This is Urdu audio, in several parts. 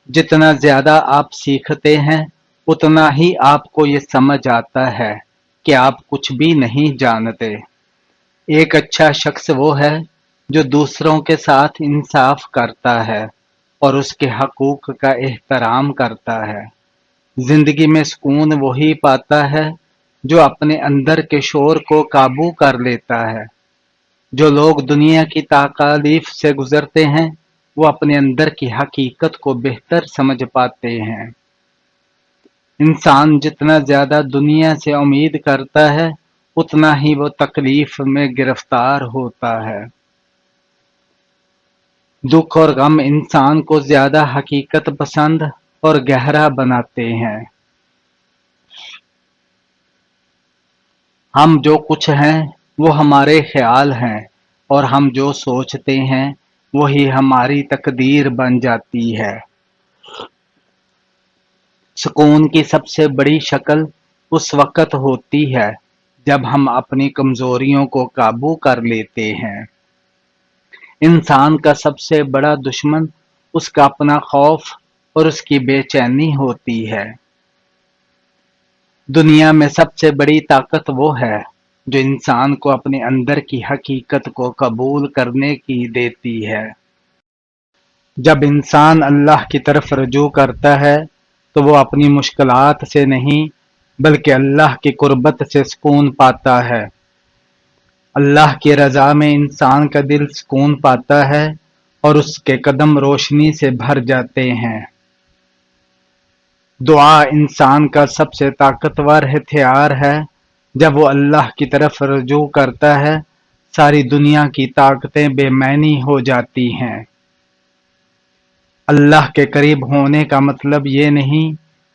جتنا زیادہ آپ سیکھتے ہیں اتنا ہی آپ کو یہ سمجھ آتا ہے کہ آپ کچھ بھی نہیں جانتے۔ ایک اچھا شخص وہ ہے جو دوسروں کے ساتھ انصاف کرتا ہے اور اس کے حقوق کا احترام کرتا ہے۔ زندگی میں سکون وہی پاتا ہے جو اپنے اندر کے شور کو قابو کر لیتا ہے۔ جو لوگ دنیا کی تکالیف سے گزرتے ہیں وہ اپنے اندر کی حقیقت کو بہتر سمجھ پاتے ہیں۔ انسان جتنا زیادہ دنیا سے امید کرتا ہے اتنا ہی وہ تکلیف میں گرفتار ہوتا ہے۔ دکھ اور غم انسان کو زیادہ حقیقت پسند اور گہرا بناتے ہیں۔ ہم جو کچھ ہیں وہ ہمارے خیال ہیں اور ہم جو سوچتے ہیں وہی ہماری تقدیر بن جاتی ہے۔ سکون کی سب سے بڑی شکل اس وقت ہوتی ہے جب ہم اپنی کمزوریوں کو قابو کر لیتے ہیں۔ انسان کا سب سے بڑا دشمن اس کا اپنا خوف اور اس کی بے چینی ہوتی ہے۔ دنیا میں سب سے بڑی طاقت وہ ہے جو انسان کو اپنے اندر کی حقیقت کو قبول کرنے کی دیتی ہے۔ جب انسان اللہ کی طرف رجوع کرتا ہے تو وہ اپنی مشکلات سے نہیں بلکہ اللہ کی قربت سے سکون پاتا ہے۔ اللہ کی رضا میں انسان کا دل سکون پاتا ہے اور اس کے قدم روشنی سے بھر جاتے ہیں۔ دعا انسان کا سب سے طاقتور ہتھیار ہے۔ جب وہ اللہ کی طرف رجوع کرتا ہے ساری دنیا کی طاقتیں بے معنی ہو جاتی ہیں۔ اللہ کے قریب ہونے کا مطلب یہ نہیں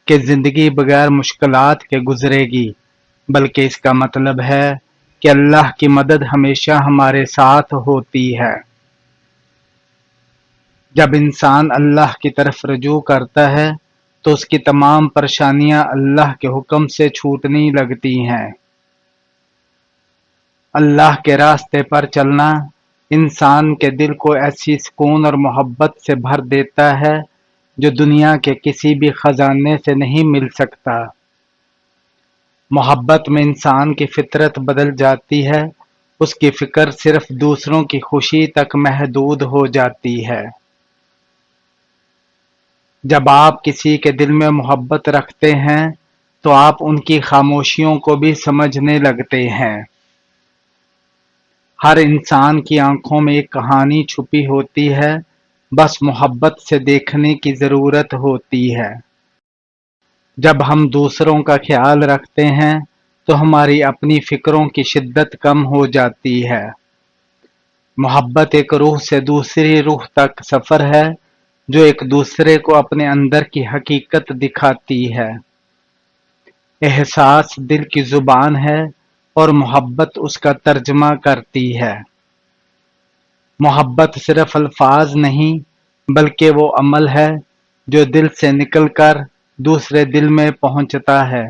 کہ زندگی بغیر مشکلات کے گزرے گی، بلکہ اس کا مطلب ہے کہ اللہ کی مدد ہمیشہ ہمارے ساتھ ہوتی ہے۔ جب انسان اللہ کی طرف رجوع کرتا ہے تو اس کی تمام پریشانیاں اللہ کے حکم سے چھوٹنے لگتی ہیں۔ اللہ کے راستے پر چلنا انسان کے دل کو ایسی سکون اور محبت سے بھر دیتا ہے جو دنیا کے کسی بھی خزانے سے نہیں مل سکتا۔ محبت میں انسان کی فطرت بدل جاتی ہے، اس کی فکر صرف دوسروں کی خوشی تک محدود ہو جاتی ہے۔ جب آپ کسی کے دل میں محبت رکھتے ہیں تو آپ ان کی خاموشیوں کو بھی سمجھنے لگتے ہیں۔ ہر انسان کی آنکھوں میں ایک کہانی چھپی ہوتی ہے، بس محبت سے دیکھنے کی ضرورت ہوتی ہے۔ جب ہم دوسروں کا خیال رکھتے ہیں تو ہماری اپنی فکروں کی شدت کم ہو جاتی ہے۔ محبت ایک روح سے دوسری روح تک سفر ہے جو ایک دوسرے کو اپنے اندر کی حقیقت دکھاتی ہے۔ احساس دل کی زبان ہے اور محبت اس کا ترجمہ کرتی ہے۔ محبت صرف الفاظ نہیں بلکہ وہ عمل ہے جو دل سے نکل کر دوسرے دل میں پہنچتا ہے۔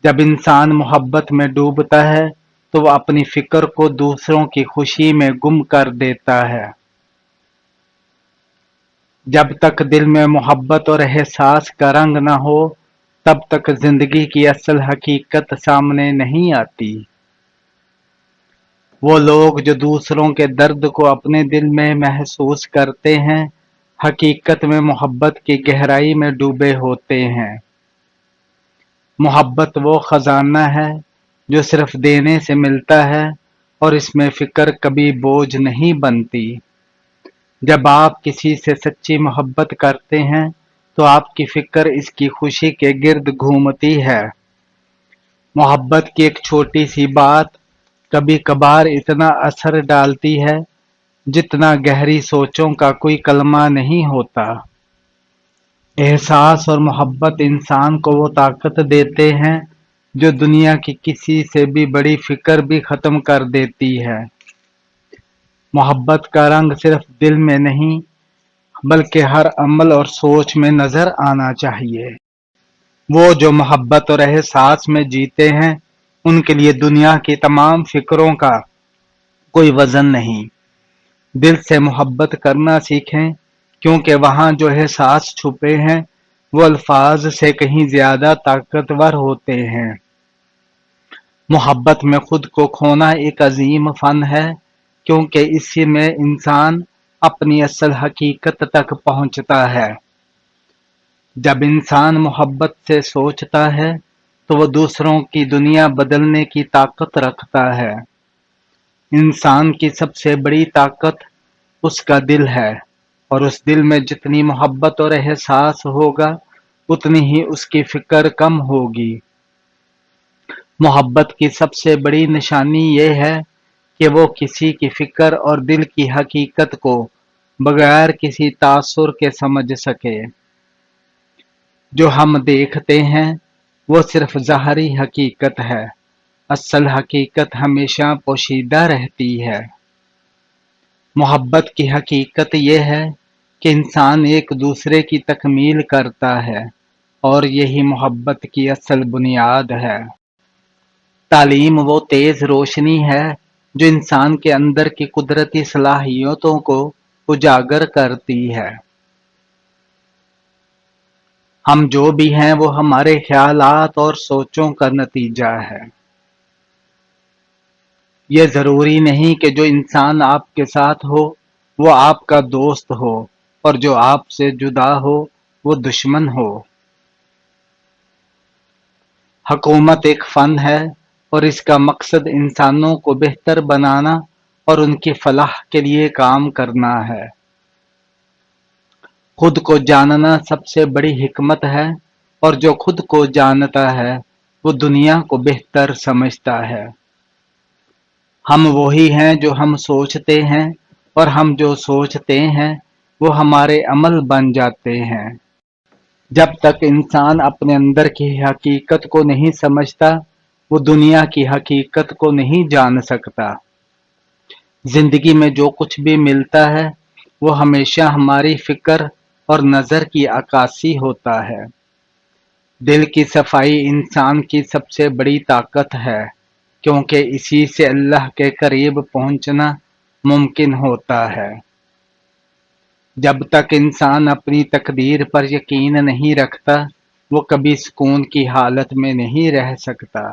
جب انسان محبت میں ڈوبتا ہے تو وہ اپنی فکر کو دوسروں کی خوشی میں گم کر دیتا ہے۔ جب تک دل میں محبت اور احساس کا رنگ نہ ہو تب تک زندگی کی اصل حقیقت سامنے نہیں آتی۔ وہ لوگ جو دوسروں کے درد کو اپنے دل میں محسوس کرتے ہیں حقیقت میں محبت کی گہرائی میں ڈوبے ہوتے ہیں۔ محبت وہ خزانہ ہے جو صرف دینے سے ملتا ہے اور اس میں فکر کبھی بوجھ نہیں بنتی۔ جب آپ کسی سے سچی محبت کرتے ہیں تو آپ کی فکر اس کی خوشی کے گرد گھومتی ہے۔ محبت کی ایک چھوٹی سی بات کبھی کبھار اتنا اثر ڈالتی ہے جتنا گہری سوچوں کا کوئی کلمہ نہیں ہوتا۔ احساس اور محبت انسان کو وہ طاقت دیتے ہیں جو دنیا کی کسی سے بھی بڑی فکر بھی ختم کر دیتی ہے۔ محبت کا رنگ صرف دل میں نہیں بلکہ ہر عمل اور سوچ میں نظر آنا چاہیے۔ وہ جو محبت اور احساس میں جیتے ہیں ان کے لیے دنیا کی تمام فکروں کا کوئی وزن نہیں۔ دل سے محبت کرنا سیکھیں کیونکہ وہاں جو احساس چھپے ہیں وہ الفاظ سے کہیں زیادہ طاقتور ہوتے ہیں۔ محبت میں خود کو کھونا ایک عظیم فن ہے، کیونکہ اسی میں انسان اپنی اصل حقیقت تک پہنچتا ہے۔ جب انسان محبت سے سوچتا ہے تو وہ دوسروں کی دنیا بدلنے کی طاقت رکھتا ہے۔ انسان کی سب سے بڑی طاقت اس کا دل ہے، اور اس دل میں جتنی محبت اور احساس ہوگا اتنی ہی اس کی فکر کم ہوگی۔ محبت کی سب سے بڑی نشانی یہ ہے کہ وہ کسی کی فکر اور دل کی حقیقت کو بغیر کسی تاثر کے سمجھ سکے۔ جو ہم دیکھتے ہیں وہ صرف ظاہری حقیقت ہے، اصل حقیقت ہمیشہ پوشیدہ رہتی ہے۔ محبت کی حقیقت یہ ہے کہ انسان ایک دوسرے کی تکمیل کرتا ہے، اور یہی محبت کی اصل بنیاد ہے۔ تعلیم وہ تیز روشنی ہے جو انسان کے اندر کی قدرتی صلاحیتوں کو اجاگر کرتی ہے۔ ہم جو بھی ہیں وہ ہمارے خیالات اور سوچوں کا نتیجہ ہے۔ یہ ضروری نہیں کہ جو انسان آپ کے ساتھ ہو وہ آپ کا دوست ہو، اور جو آپ سے جدا ہو وہ دشمن ہو۔ حکومت ایک فن ہے، اور اس کا مقصد انسانوں کو بہتر بنانا اور ان کی فلاح کے لیے کام کرنا ہے۔ خود کو جاننا سب سے بڑی حکمت ہے، اور جو خود کو جانتا ہے وہ دنیا کو بہتر سمجھتا ہے۔ ہم وہی ہیں جو ہم سوچتے ہیں، اور ہم جو سوچتے ہیں وہ ہمارے عمل بن جاتے ہیں۔ جب تک انسان اپنے اندر کی حقیقت کو نہیں سمجھتا وہ دنیا کی حقیقت کو نہیں جان سکتا۔ زندگی میں جو کچھ بھی ملتا ہے وہ ہمیشہ ہماری فکر اور نظر کی عکاسی ہوتا ہے۔ دل کی صفائی انسان کی سب سے بڑی طاقت ہے، کیونکہ اسی سے اللہ کے قریب پہنچنا ممکن ہوتا ہے۔ جب تک انسان اپنی تقدیر پر یقین نہیں رکھتا وہ کبھی سکون کی حالت میں نہیں رہ سکتا۔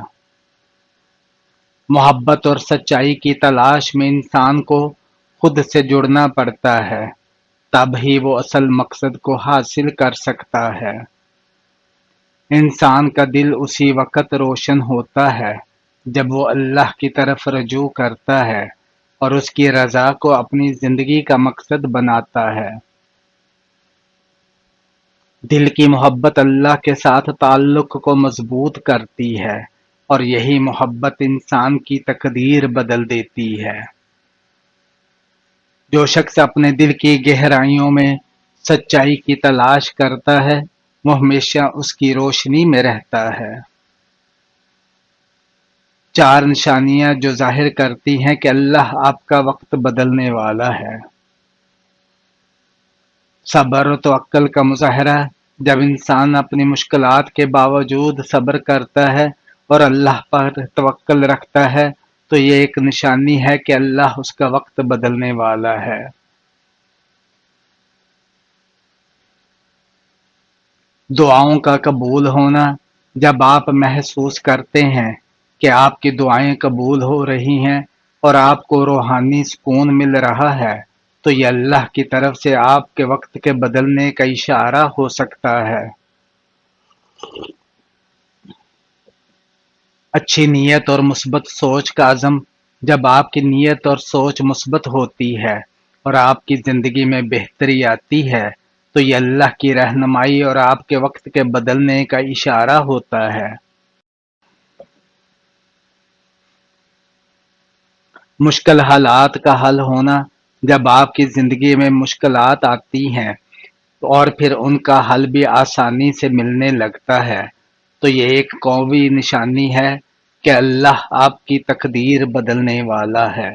محبت اور سچائی کی تلاش میں انسان کو خود سے جڑنا پڑتا ہے، تب ہی وہ اصل مقصد کو حاصل کر سکتا ہے۔ انسان کا دل اسی وقت روشن ہوتا ہے جب وہ اللہ کی طرف رجوع کرتا ہے اور اس کی رضا کو اپنی زندگی کا مقصد بناتا ہے۔ دل کی محبت اللہ کے ساتھ تعلق کو مضبوط کرتی ہے، اور یہی محبت انسان کی تقدیر بدل دیتی ہے۔ جو شخص اپنے دل کی گہرائیوں میں سچائی کی تلاش کرتا ہے وہ ہمیشہ اس کی روشنی میں رہتا ہے۔ 4 نشانیاں جو ظاہر کرتی ہیں کہ اللہ آپ کا وقت بدلنے والا ہے۔ صبر و توکل کا مظاہرہ: جب انسان اپنی مشکلات کے باوجود صبر کرتا ہے اور اللہ پر توکل رکھتا ہے تو یہ ایک نشانی ہے کہ اللہ اس کا وقت بدلنے والا ہے۔ دعاؤں کا قبول ہونا: جب آپ محسوس کرتے ہیں کہ آپ کی دعائیں قبول ہو رہی ہیں اور آپ کو روحانی سکون مل رہا ہے تو یہ اللہ کی طرف سے آپ کے وقت کے بدلنے کا اشارہ ہو سکتا ہے۔ اچھی نیت اور مثبت سوچ کا عزم: جب آپ کی نیت اور سوچ مثبت ہوتی ہے اور آپ کی زندگی میں بہتری آتی ہے تو یہ اللہ کی رہنمائی اور آپ کے وقت کے بدلنے کا اشارہ ہوتا ہے۔ مشکل حالات کا حل ہونا: جب آپ کی زندگی میں مشکلات آتی ہیں اور پھر ان کا حل بھی آسانی سے ملنے لگتا ہے تو یہ ایک قوی نشانی ہے کہ اللہ آپ کی تقدیر بدلنے والا ہے۔